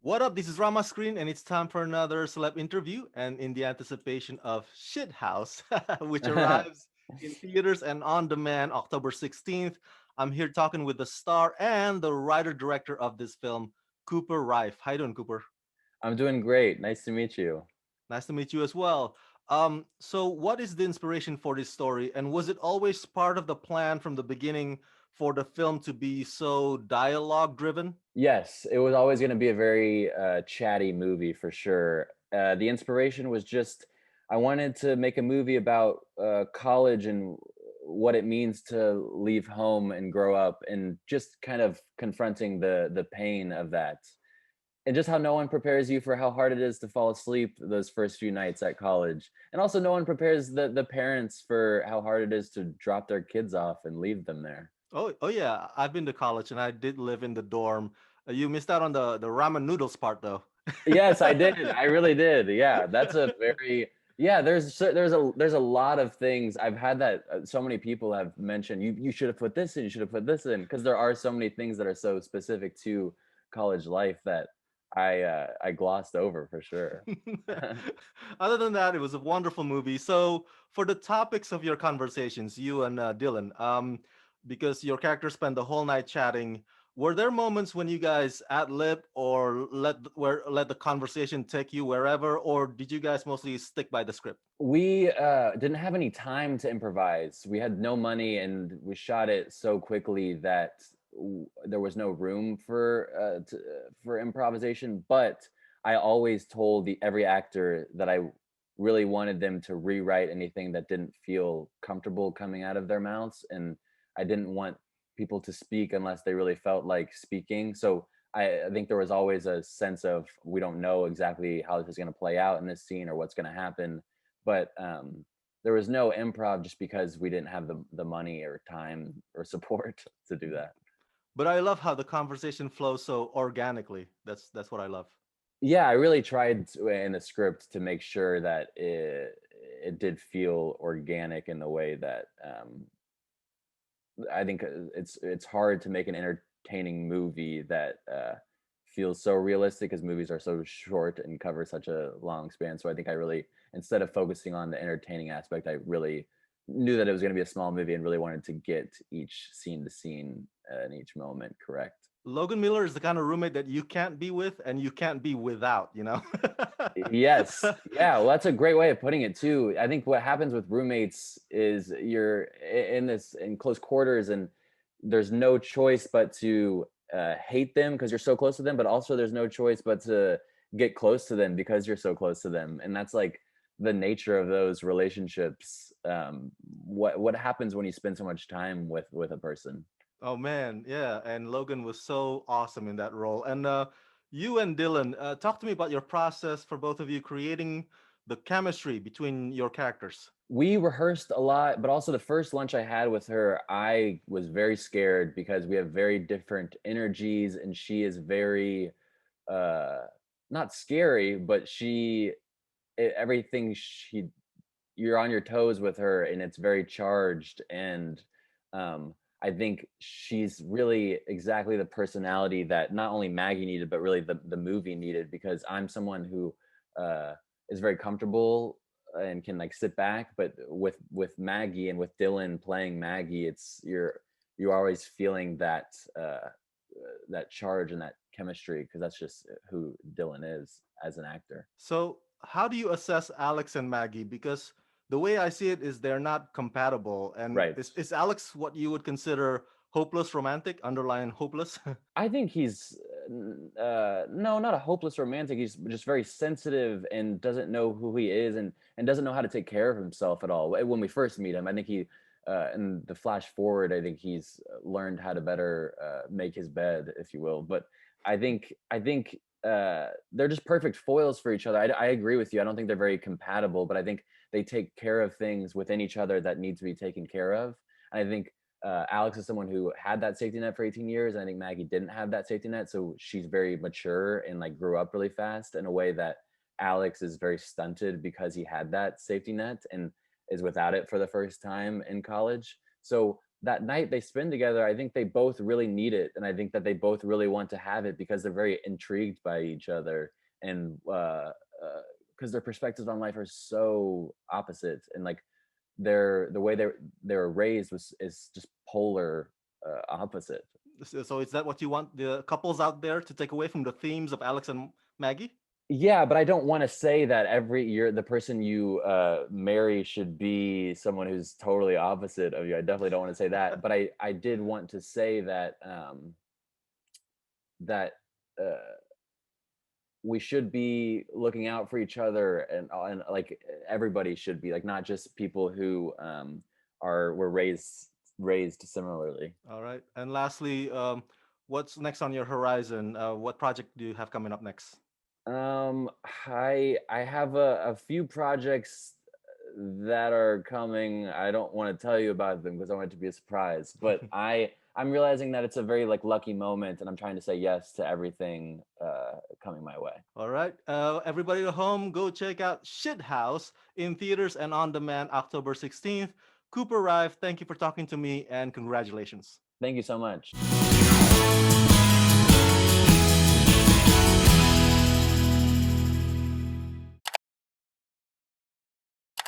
What up? This is Rama Screen, and it's time for another celeb interview. And in the anticipation of Shithouse, which arrives in theaters and on demand October 16th, I'm here talking with the star and the writer director of this film, Cooper Raiff. How you doing, Cooper? I'm doing great. Nice to meet you. Nice to meet you as well. So, what is the inspiration for this story, and was it always part of the plan from the beginning for the film to be so dialogue driven? Yes, it was always going to be a very chatty movie for sure. The inspiration was just I wanted to make a movie about college and what it means to leave home and grow up, and just kind of confronting the pain of that, and just how no one prepares you for how hard it is to fall asleep those first few nights at college, and also no one prepares the parents for how hard it is to drop their kids off and leave them there. Oh yeah. I've been to college and I did live in the dorm. You missed out on the ramen noodles part though. Yes, I did. I really did. Yeah, that's a very yeah. There's a lot of things I've had that so many people have mentioned. You should have put this in. You should have put this in, because there are so many things that are so specific to college life that I glossed over for sure. Other than that, it was a wonderful movie. So, for the topics of your conversations, you and Dylan, because your characters spent the whole night chatting, were there moments when you guys ad lib or let the conversation take you wherever, or did you guys mostly stick by the script? We didn't have any time to improvise. We had no money, and we shot it so quickly that there was no room for improvisation. But I always told every actor that I really wanted them to rewrite anything that didn't feel comfortable coming out of their mouths, and I didn't want people to speak unless they really felt like speaking. So I think there was always a sense of, we don't know exactly how this is going to play out in this scene or what's going to happen, but there was no improv just because we didn't have the money or time or support to do that. But I love how the conversation flows so organically. That's what I love. Yeah, I really tried in the script to make sure that it did feel organic in the way that I think it's hard to make an entertaining movie that feels so realistic, because movies are so short and cover such a long span. So I think I really, instead of focusing on the entertaining aspect, I really knew that it was going to be a small movie and really wanted to get each scene to scene and each moment correct. Logan Miller is the kind of roommate that you can't be with and you can't be without, you know? Yes. Yeah. Well, that's a great way of putting it too. I think what happens with roommates is you're in close quarters, and there's no choice but to hate them because you're so close to them, but also there's no choice but to get close to them because you're so close to them. And that's like the nature of those relationships. What happens when you spend so much time with a person? Oh man, yeah, and Logan was so awesome in that role. And you and Dylan, talk to me about your process for both of you creating the chemistry between your characters. We rehearsed a lot, but also the first lunch I had with her, I was very scared because we have very different energies, and she is very uh not scary, but everything she you're on your toes with her, and it's very charged. And I think she's really exactly the personality that not only Maggie needed, but really the movie needed, because I'm someone who uh is very comfortable and can like sit back, but with Maggie and with Dylan playing Maggie, you're always feeling that charge and that chemistry, because that's just who Dylan is as an actor. So, how do you assess Alex and Maggie? Because the way I see it is they're not compatible. And Right. is Alex what you would consider hopeless romantic, underlying hopeless? I think he's no, not a hopeless romantic. He's just very sensitive and doesn't know who he is, and doesn't know how to take care of himself at all. When we first meet him, I think he in the flash forward, I think he's learned how to better make his bed, if you will. But I think they're just perfect foils for each other. I agree with you. I don't think they're very compatible, but I think they take care of things within each other that need to be taken care of. And I think Alex is someone who had that safety net for 18 years. And I think Maggie didn't have that safety net. So she's very mature and like grew up really fast in a way that Alex is very stunted because he had that safety net and is without it for the first time in college. So that night they spend together, I think they both really need it, and I think that they both really want to have it because they're very intrigued by each other, and because their perspectives on life are so opposite, and like the way they're raised was is just polar opposite. So is that what you want the couples out there to take away from the themes of Alex and Maggie? Yeah, but I don't want to say that every year the person you marry should be someone who's totally opposite of you. I definitely don't want to say that, but I did want to say that that uh, we should be looking out for each other, and like everybody should be, like, not just people who were raised similarly. All right. And lastly, what's next on your horizon? What project do you have coming up next? Um, I have a few projects that are coming. I don't want to tell you about them because I want it to be a surprise. But I'm realizing that it's a very like lucky moment, and I'm trying to say yes to everything coming my way. All right. Everybody at home, go check out Shithouse in theaters and on demand October 16th. Cooper Raiff, thank you for talking to me and congratulations. Thank you so much.